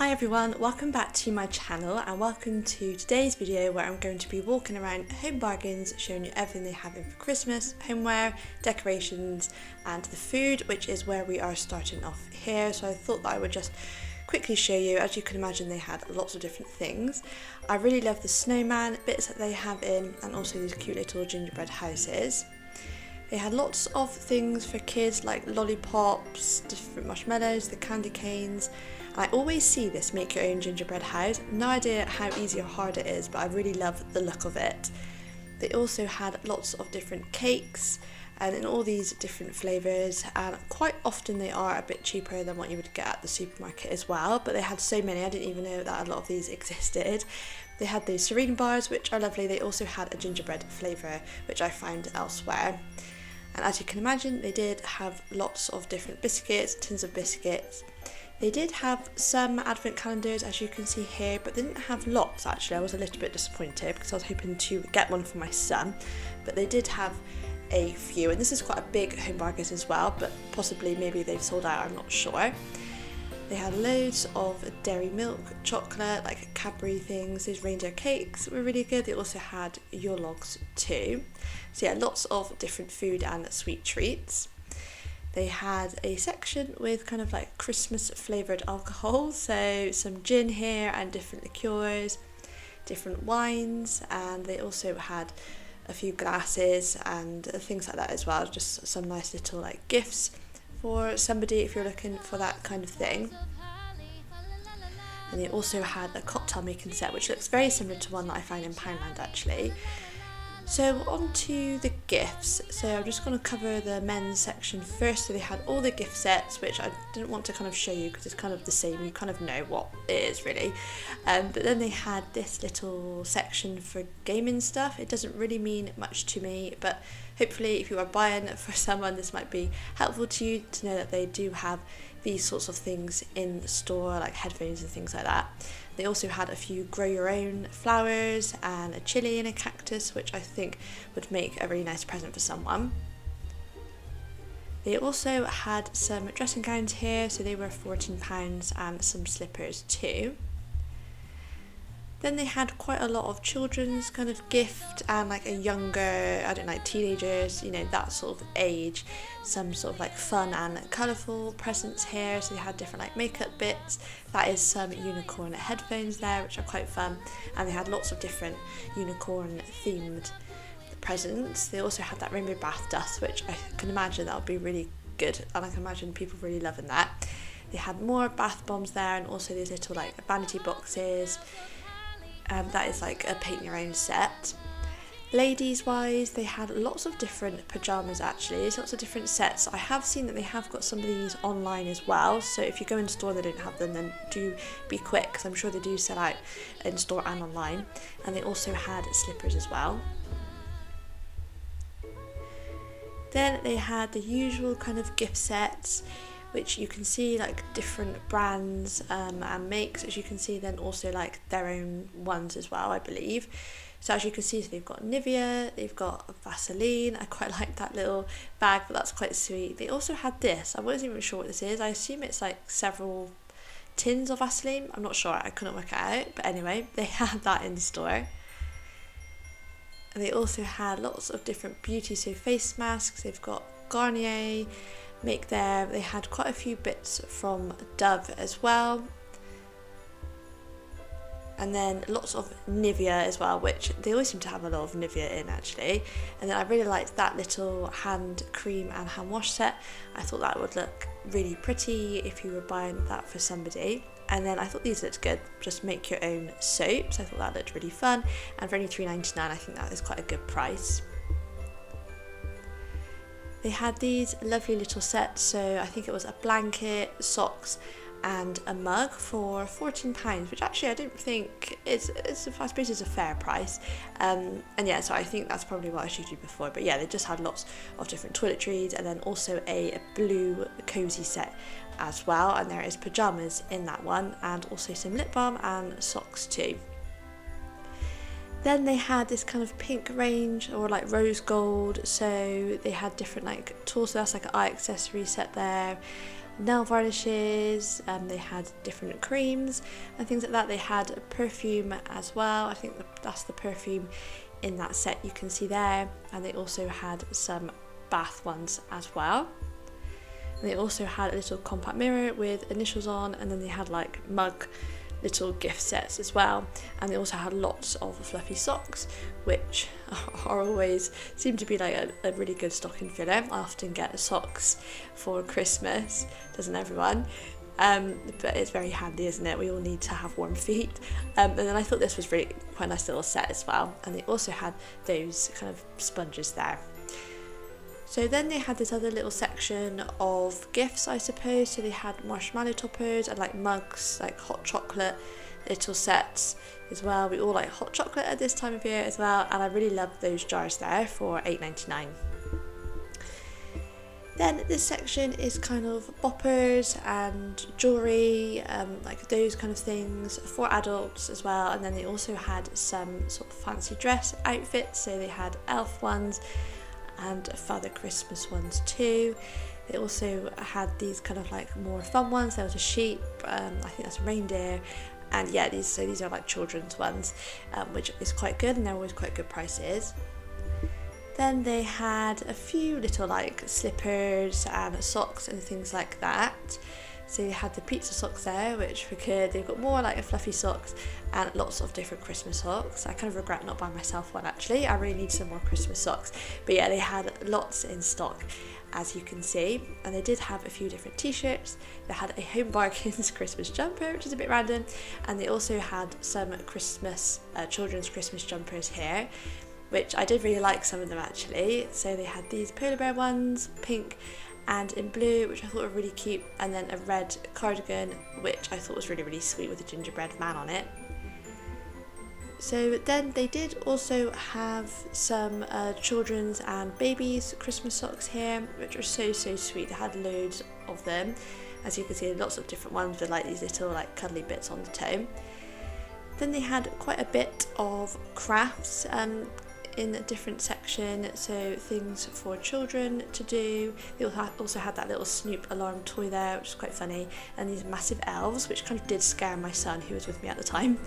Hi everyone, welcome back to my channel and welcome to today's video where I'm going to be walking around Home Bargains showing you everything they have in for Christmas, homeware, decorations and the food, which is where we are starting off here. So I thought that I would just quickly show you. As you can imagine, they had lots of different things. I really love the snowman bits that they have in, and also these cute little gingerbread houses. They had lots of things for kids like lollipops, different marshmallows, the candy canes. I always see this make your own gingerbread house. No idea how easy or hard it is, but I really love the look of it. They also had lots of different cakes and in all these different flavours, and quite often they are a bit cheaper than what you would get at the supermarket as well, but they had so many I didn't even know that a lot of these existed. They had these serene bars, which are lovely. They also had a gingerbread flavour, which I found elsewhere. And as you can imagine, they did have lots of different biscuits, tins of biscuits. They did have some advent calendars, as you can see here, but they didn't have lots actually. I was a little bit disappointed because I was hoping to get one for my son, but they did have a few, and this is quite a big Home Bargains as well, but possibly maybe they've sold out, I'm not sure. They had loads of dairy milk, chocolate, like Cadbury things. These reindeer cakes were really good. They also had Yule logs too. So yeah, lots of different food and sweet treats. They had a section with kind of like Christmas flavoured alcohol, so some gin here and different liqueurs, different wines, and they also had a few glasses and things like that as well, just some nice little like gifts for somebody if you're looking for that kind of thing. And they also had a cocktail making set, which looks very similar to one that I found in Poundland actually. So on to the gifts. So I'm just going to cover the men's section first. So they had all the gift sets, which I didn't want to kind of show you because it's kind of the same. You kind of know what it is really. But then they had this little section for gaming stuff. It doesn't really mean much to me, but hopefully if you are buying for someone, this might be helpful to you to know that they do have these sorts of things in store, like headphones and things like that. They also had a few grow your own flowers and a chili and a cactus, which I think would make a really nice present for someone. They also had some dressing gowns here, so they were £14, and some slippers too. Then they had quite a lot of children's kind of gift and like a younger, I don't know, like teenagers, you know, that sort of age. Some sort of like fun and colourful presents here. So they had different like makeup bits. That is some unicorn headphones there, which are quite fun. And they had lots of different unicorn themed presents. They also had that rainbow bath dust, which I can imagine that would be really good. And I can imagine people really loving that. They had more bath bombs there and also these little like vanity boxes. That is like a paint your own set. Ladies wise, they had lots of different pyjamas actually. There's lots of different sets. I have seen that they have got some of these online as well, so if you go in store and they don't have them, then do be quick because I'm sure they do sell out in store and online. And they also had slippers as well. Then they had the usual kind of gift sets, which you can see like different brands and makes, as you can see, then also like their own ones as well, I believe. So as you can see, so they've got Nivea, they've got Vaseline. I quite like that little bag, but that's quite sweet. They also had this. I wasn't even sure what this is. I assume it's like several tins of Vaseline. I'm not sure, I couldn't work it out, but anyway, they had that in store. And they also had lots of different beauty, so face masks. They've got Garnier make there. They had quite a few bits from Dove as well, and then lots of Nivea as well, which they always seem to have a lot of Nivea in actually. And then I really liked that little hand cream and hand wash set. I thought that would look really pretty if you were buying that for somebody. And then I thought these looked good, just make your own soaps. I thought that looked really fun, and for only £3.99 I think that is quite a good price. They had these lovely little sets, so I think it was a blanket, socks and a mug for £14, which actually I don't think is I suppose is a fair price. And yeah, so I think that's probably what I showed you before. But yeah, they just had lots of different toiletries and then also a blue cozy set as well. And there is pyjamas in that one, and also some lip balm and socks too. Then they had this kind of pink range, or like rose gold, so they had different like tools, so that's like an eye accessory set there. nail varnishes, they had different creams and things like that. They had perfume as well. I think that's the perfume in that set you can see there. And they also had some bath ones as well. And they also had a little compact mirror with initials on, and then they had like mug little gift sets as well. And they also had lots of fluffy socks, which are always seem to be like a really good stocking filler. I often get socks for Christmas, doesn't everyone? But it's very handy, isn't it? We all need to have warm feet. And then I thought this was really quite a nice little set as well. And they also had those kind of sponges there. So then they had this other little section of gifts, I suppose. So they had marshmallow toppers and like mugs, like hot chocolate little sets as well. We all like hot chocolate at this time of year as well, and I really love those jars there for $8.99. Then this section is kind of boppers and jewellery, like those kind of things for adults as well. And then they also had some sort of fancy dress outfits. So they had elf ones and Father Christmas ones too. They also had these kind of like more fun ones. There was a sheep, I think that's a reindeer, and yeah, these are like children's ones, which is quite good, and they're always quite good prices. Then they had a few little like slippers and socks and things like that. So they had the pizza socks there, which were good. They've got more like fluffy socks and lots of different Christmas socks. I kind of regret not buying myself one actually. I really need some more Christmas socks. But yeah, they had lots in stock, as you can see. And they did have a few different t-shirts. They had a Home Bargains Christmas jumper, which is a bit random. And they also had some Christmas, children's Christmas jumpers here, which I did really like some of them actually. So they had these polar bear ones, pink and in blue, which I thought were really cute, and then a red cardigan, which I thought was really, really sweet with a gingerbread man on it. So then they did also have some children's and babies Christmas socks here, which were so sweet. They had loads of them, as you can see, lots of different ones with like these little like cuddly bits on the toe. Then they had quite a bit of crafts in a different section, so things for children to do. They also had that little Snoop alarm toy there, which is quite funny, and these massive elves, which kind of did scare my son who was with me at the time.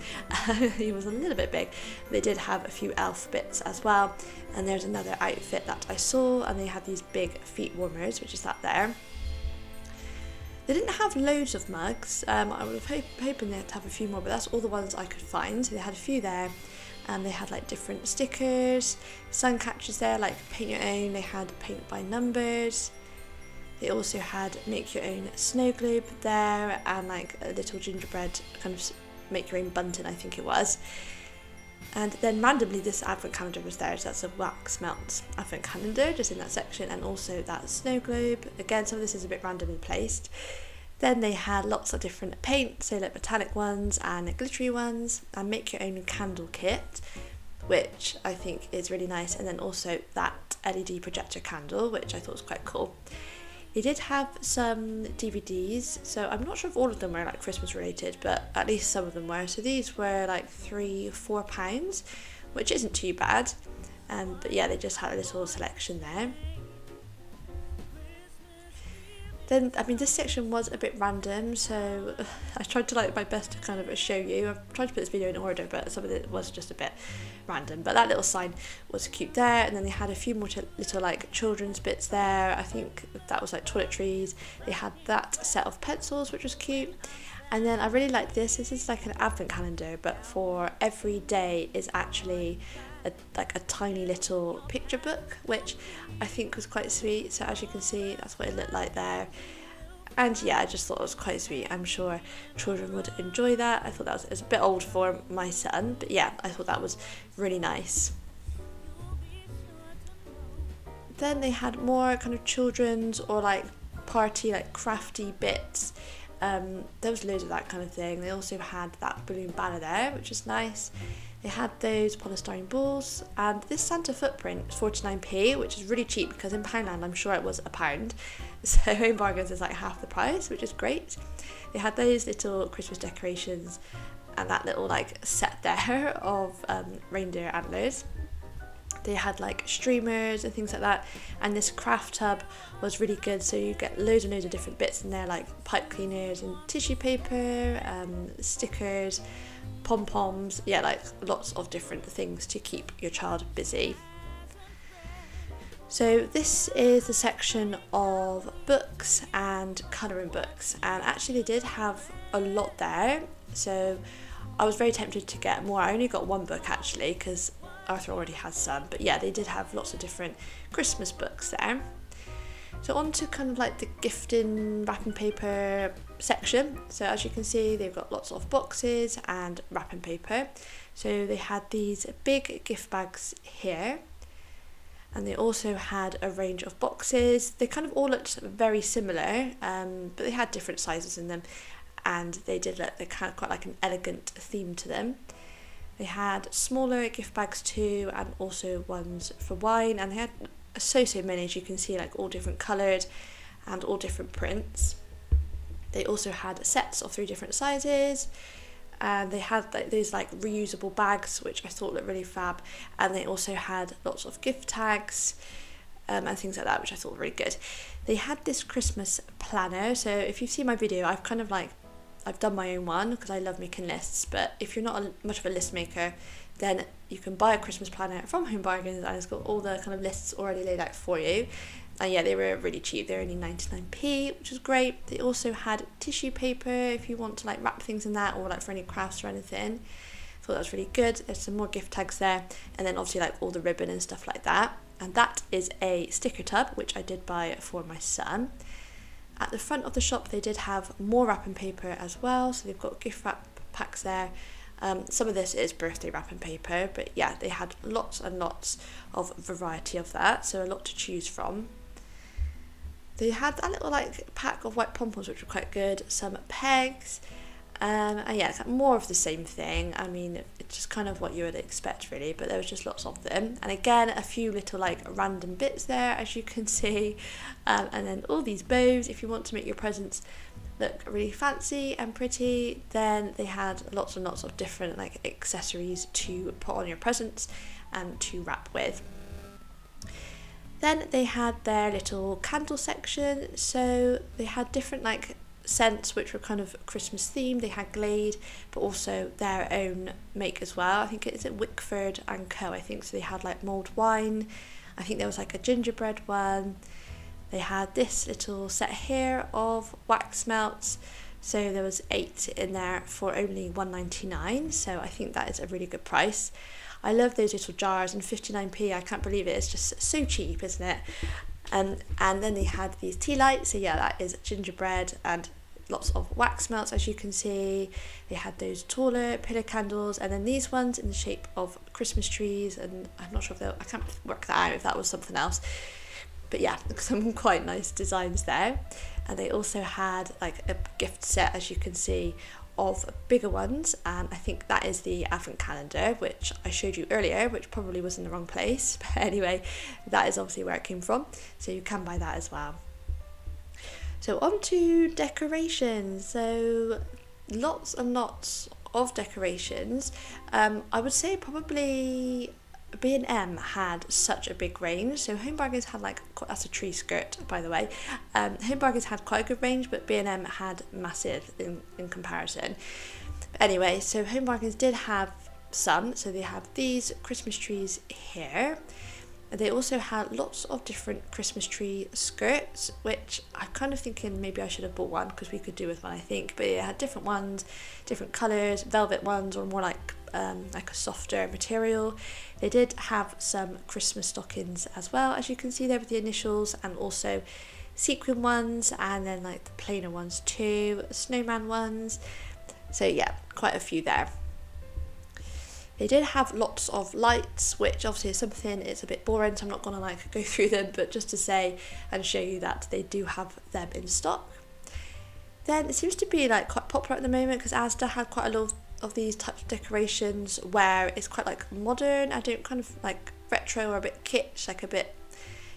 He was a little bit big. They did have a few elf bits as well, and there's another outfit that I saw, and they had these big feet warmers, which is that there. They didn't have loads of mugs. I was hoping they'd have a few more, but that's all the ones I could find. So they had a few there. And they had like different stickers, sun catchers there, like paint your own. They had paint by numbers. They also had make your own snow globe there, and like a little gingerbread kind of make your own bunting, I think it was. And then randomly this advent calendar was there, so that's a wax melt advent calendar just in that section, and also that snow globe. Again, some of this is a bit randomly placed. Then they had lots of different paints, so like metallic ones and glittery ones, and make your own candle kit, which I think is really nice. And then also that LED projector candle, which I thought was quite cool. They did have some DVDs, so I'm not sure if all of them were like Christmas related, but at least some of them were. So these were like £3-4, which isn't too bad. But yeah, they just had a little selection there. Then, I mean, this section was a bit random, so I tried to like my best to kind of show you. I've tried to put this video in order, but some of it was just a bit random. But that little sign was cute there, and then they had a few more little like children's bits there. I think that was like toiletries. They had that set of pencils, which was cute. And then I really like this. This is like an advent calendar, but for every day is actually like a tiny little picture book, which I think was quite sweet. So as you can see, that's what it looked like there. And yeah, I just thought it was quite sweet. I'm sure children would enjoy that. I thought it was a bit old for my son, but yeah, I thought that was really nice. Then they had more kind of children's or like party, like crafty bits. There was loads of that kind of thing. They also had that balloon banner there, which is nice. They had those polystyrene balls, and this Santa footprint is 49p, which is really cheap because in Poundland I'm sure it was £1. So Home Bargains is like half the price, which is great. They had those little Christmas decorations and that little like set there of reindeer antlers. They had like streamers and things like that, and this craft tub was really good, so you get loads and loads of different bits in there, like pipe cleaners and tissue paper, stickers, pom-poms, yeah, like lots of different things to keep your child busy. So this is the section of books and colouring books, and actually they did have a lot there, so I was very tempted to get more. I only got one book actually because Arthur already has some, but yeah, they did have lots of different Christmas books there. So on to kind of like the gifting wrapping paper section. So as you can see, they've got lots of boxes and wrapping paper. So they had these big gift bags here, and they also had a range of boxes. They kind of all looked very similar, but they had different sizes in them, and they did look, they kind of quite like an elegant theme to them. They had smaller gift bags too, and also ones for wine, and they had so many, as you can see, like all different coloured and all different prints. They also had sets of 3 different sizes, and they had like these like reusable bags, which I thought looked really fab, and they also had lots of gift tags and things like that, which I thought were really good. They had this Christmas planner, so if you've seen my video, I've done my own one because I love making lists, but if you're not much of a list maker, then you can buy a Christmas planner from Home Bargains, and it's got all the kind of lists already laid out for you. And yeah, they were really cheap. They were only 99p, which was great. They also had tissue paper if you want to like wrap things in that, or like for any crafts or anything. I thought that was really good. There's some more gift tags there, and then obviously like all the ribbon and stuff like that. And that is a sticker tub, which I did buy for my son. At the front of the shop, they did have more wrapping paper as well, so they've got gift wrap packs there. Some of this is birthday wrapping paper, but yeah, they had lots and lots of variety of that, so a lot to choose from. They had that little like pack of white pom-poms, which were quite good, some pegs, and yeah, it's like more of the same thing. I mean, it's just kind of what you would expect really, but there was just lots of them. And again, a few little like random bits there, as you can see, and then all these bows. If you want to make your presents look really fancy and pretty, then they had lots and lots of different like accessories to put on your presents and to wrap with. Then they had their little candle section, so they had different like scents which were kind of Christmas themed. They had Glade, but also their own make as well. I think it's at Wickford and Co. I think so. They had like mulled wine. I think there was like a gingerbread one. They had this little set here of wax melts. So there was 8 in there for only £1.99. So I think that is a really good price. I love those little jars, and 59p, I can't believe it. It's just so cheap, isn't it? And then they had these tea lights. So yeah, that is gingerbread and lots of wax melts, as you can see. They had those taller pillar candles, and then these ones in the shape of Christmas trees, and I'm not sure if I can't work that out if that was something else, but yeah, some quite nice designs there. And they also had like a gift set, as you can see, of bigger ones, and I think that is the advent calendar, which I showed you earlier, which probably was in the wrong place, but anyway, that is obviously where it came from, so you can buy that as well. So on to decorations. So lots and lots of decorations. I would say probably B&M had such a big range. So Home Bargains had like, that's a tree skirt by the way. Home Bargains had quite a good range, but B&M had massive in comparison. But anyway, so Home Bargains did have some. So they have these Christmas trees here. They also had lots of different Christmas tree skirts, which I'm kind of thinking maybe I should have bought one because we could do with one, I think. But it had different ones, different colours, velvet ones, or more like a softer material. They did have some Christmas stockings as well, as you can see there with the initials, and also sequin ones, and then like the plainer ones too, snowman ones. So yeah, quite a few there. They did have lots of lights, which obviously is something, it's a bit boring, so I'm not going to like go through them, but just to say and show you that they do have them in stock. Then it seems to be like quite popular at the moment because Asda had quite a lot of these types of decorations where it's quite like modern, I don't kind of like retro or a bit kitsch, like a bit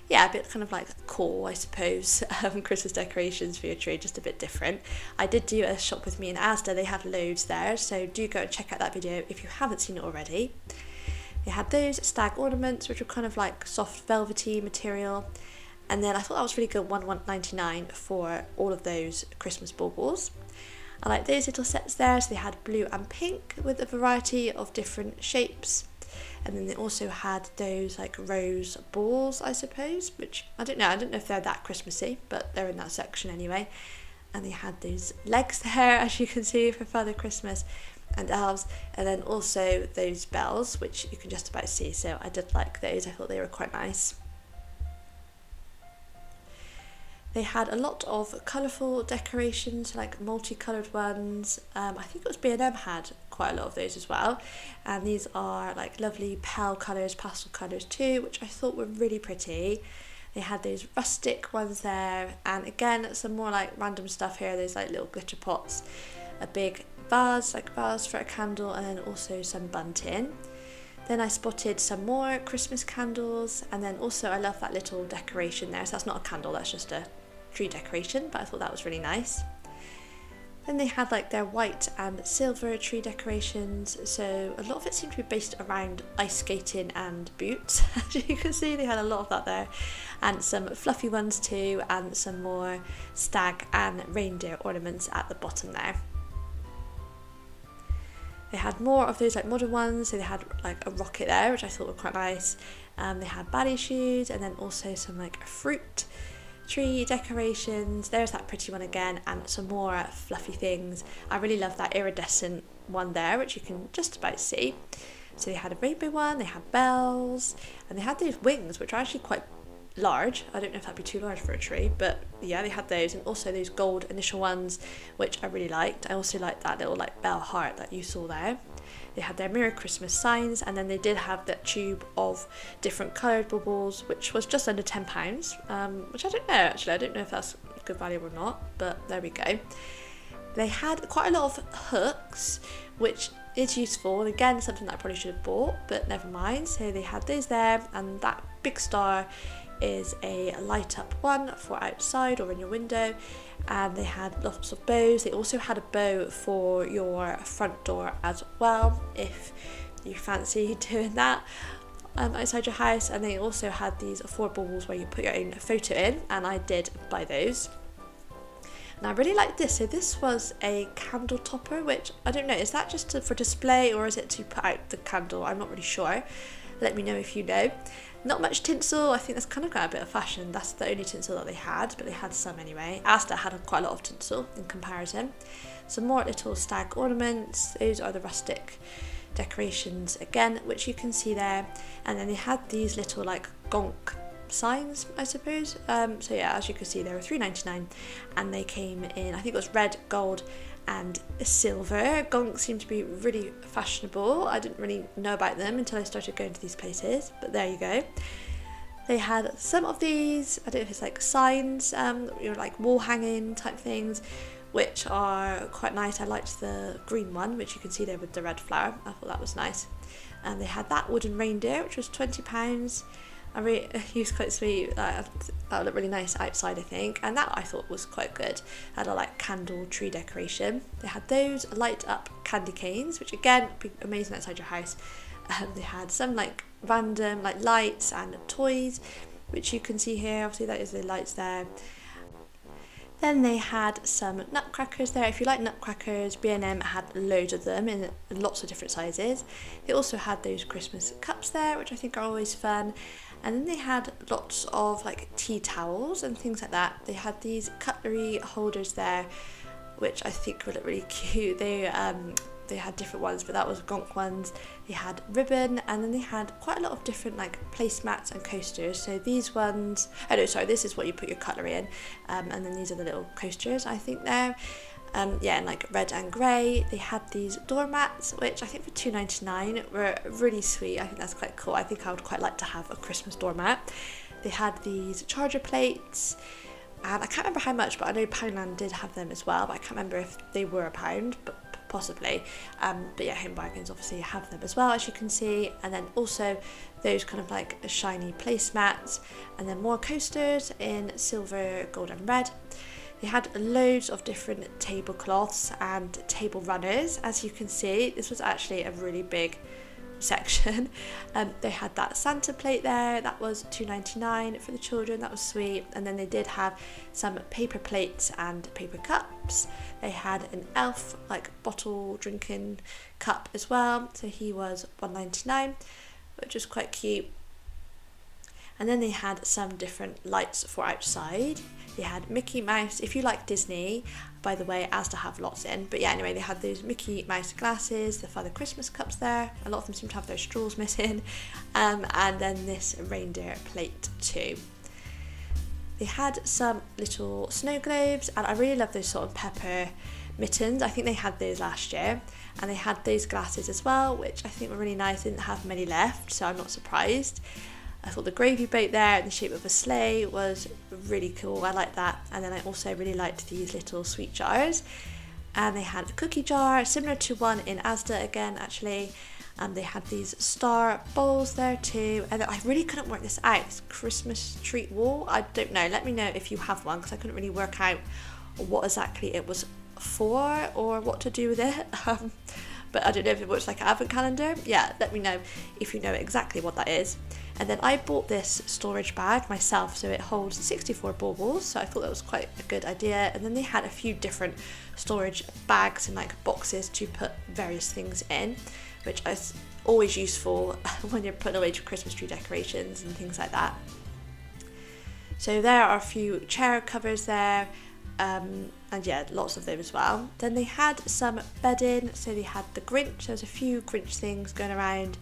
kind of like cool, I suppose, Christmas decorations for your tree, just a bit different. I did do a shop with me in Asda, they had loads there, so do go and check out that video if you haven't seen it already. They had those stag ornaments, which were kind of like soft velvety material. And then I thought that was really good, $1.99 for all of those Christmas baubles. I like those little sets there. So they had blue and pink with a variety of different shapes. And then they also had those like rose balls, I suppose, which I don't know if they're that Christmassy, but they're in that section anyway. And they had those legs there, as you can see, for Father Christmas and elves, and then also those bells, which you can just about see. So I did like those. I thought they were quite nice. They had a lot of colourful decorations, like multicoloured ones. I think it was B&M had quite a lot of those as well. And these are like lovely pale colours, pastel colours too, which I thought were really pretty. They had those rustic ones there, and again some more like random stuff here. There's like little glitter pots, a big vase for a candle, and then also some bunting. Then I spotted some more Christmas candles, and then also I love that little decoration there. So that's not a candle, that's just a tree decoration, but I thought that was really nice. Then they had like their white and silver tree decorations, so a lot of it seemed to be based around ice skating and boots. As you can see, they had a lot of that there, and some fluffy ones too, and some more stag and reindeer ornaments at the bottom there. They had more of those like modern ones, so they had like a rocket there, which I thought were quite nice. They had ballet shoes, and then also some like fruit tree decorations. There's that pretty one again, and some more fluffy things. I really love that iridescent one there, which you can just about see. So they had a rainbow one, they had bells, and they had those wings, which are actually quite large. I don't know if that'd be too large for a tree, but yeah, they had those, and also those gold initial ones, which I really liked. I also liked that little like bell heart that you saw there. They had their Merry Christmas signs, and then they did have that tube of different coloured bubbles, which was just under £10, which I don't know actually. I don't know if that's good value or not, but there we go. They had quite a lot of hooks, which is useful, and again something that I probably should have bought, but never mind. So they had those there, and that big star is a light up one for outside or in your window, and they had lots of bows. They also had a bow for your front door as well, if you fancy doing that outside your house. And they also had these 4 baubles where you put your own photo in, and I did buy those. And I really like this. So this was a candle topper, which I don't know, is that just for display or is it to put out the candle? I'm not really sure. Let me know if you know. Not much tinsel. I think that's kind of got a bit of fashion. That's the only tinsel that they had, but they had some anyway. Asda had quite a lot of tinsel in comparison. Some more little stag ornaments. Those are the rustic decorations again, which you can see there. And then they had these little like gonk signs, I suppose. So yeah, as you can see, they were $3.99, and they came in, I think it was red, gold and silver. Gonk seemed to be really fashionable. I didn't really know about them until I started going to these places, but there you go. They had some of these, I don't know if it's like signs, like wall hanging type things, which are quite nice. I liked the green one, which you can see there with the red flower. I thought that was nice. And they had that wooden reindeer, which was £20. He was quite sweet. That would look really nice outside, I think, and that I thought was quite good. Had a like candle tree decoration. They had those light up candy canes, which again would be amazing outside your house. They had some like random like lights and toys, which you can see here. Obviously that is the lights there. Then they had some nutcrackers there. If you like nutcrackers, B&M had loads of them in lots of different sizes. They also had those Christmas cups there, which I think are always fun. And then they had lots of like tea towels and things like that. They had these cutlery holders there, which I think would look really cute. They had different ones, but that was gonk ones. They had ribbon, and then they had quite a lot of different like placemats and coasters. So these ones, this is what you put your cutlery in, and then these are the little coasters, I think there. And like red and grey. They had these doormats, which I think for £2.99 were really sweet. I think that's quite cool. I think I would quite like to have a Christmas doormat. They had these charger plates, and I can't remember how much, but I know Poundland did have them as well, but I can't remember if they were £1, but possibly. But yeah, Home Bargains obviously have them as well, as you can see. And then also those kind of like shiny placemats, and then more coasters in silver, gold and red. They had loads of different tablecloths and table runners. As you can see, this was actually a really big section. They had that Santa plate there, that was $2.99 for the children, that was sweet. And then they did have some paper plates and paper cups. They had an elf like bottle drinking cup as well, so he was $1.99, which was quite cute. And then they had some different lights for outside. They had Mickey Mouse, if you like Disney, by the way, Asda have lots in, but yeah, anyway, they had those Mickey Mouse glasses, the Father Christmas cups there, a lot of them seem to have their straws missing, and then this reindeer plate too. They had some little snow globes, and I really love those sort of pepper mittens. I think they had those last year, and they had those glasses as well, which I think were really nice. They didn't have many left, so I'm not surprised. I thought the gravy boat there in the shape of a sleigh was really cool, I like that. And then I also really liked these little sweet jars. And they had a cookie jar, similar to one in Asda again actually. And they had these star bowls there too. And I really couldn't work this out, this Christmas treat wall. I don't know, let me know if you have one, because I couldn't really work out what exactly it was for or what to do with it. But I don't know if it looks like an advent calendar. Yeah, let me know if you know exactly what that is. And then I bought this storage bag myself, so it holds 64 baubles, so I thought that was quite a good idea. And then they had a few different storage bags and like boxes to put various things in, which is always useful when you're putting away your Christmas tree decorations and things like that. So there are a few chair covers there, and yeah, lots of them as well. Then they had some bedding, so they had the Grinch, there was a few Grinch things going around,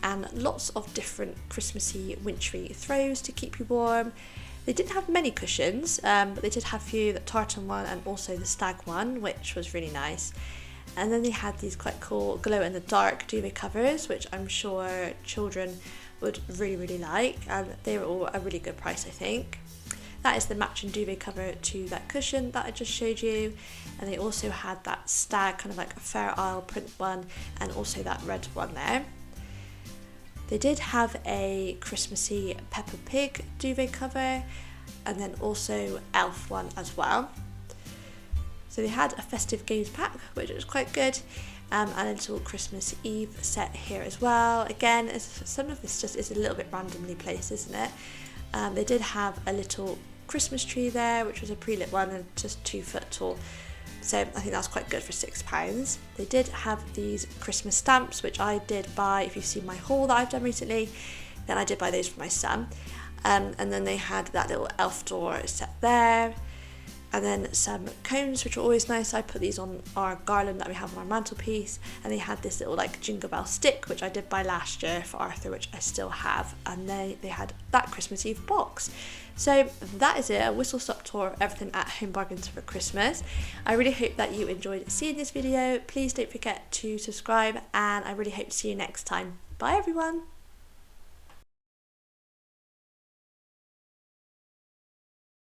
and lots of different Christmassy wintry throws to keep you warm. They didn't have many cushions, but they did have a few, the tartan one and also the stag one, which was really nice. And then they had these quite cool glow in the dark duvet covers, which I'm sure children would really, really like, and they were all a really good price, I think. That is the matching duvet cover to that cushion that I just showed you. And they also had that stag, kind of like a Fair Isle print one, and also that red one there. They did have a Christmassy Peppa Pig duvet cover, and then also elf one as well. So they had a festive games pack, which was quite good, and a little Christmas Eve set here as well. Again, some of this just is a little bit randomly placed, isn't it? They did have a little Christmas tree there, which was a pre-lit one and just 2 foot tall. So I think that's quite good for £6. They did have these Christmas stamps, which I did buy. If you've seen my haul that I've done recently, then I did buy those for my son. And then they had that little elf door set there. And then some cones, which are always nice. I put these on our garland that we have on our mantelpiece, and they had this little like jingle bell stick, which I did buy last year for Arthur, which I still have, and they had that Christmas Eve box. So that is it, a whistle-stop tour of everything at Home Bargains for Christmas. I really hope that you enjoyed seeing this video. Please don't forget to subscribe, and I really hope to see you next time. Bye everyone!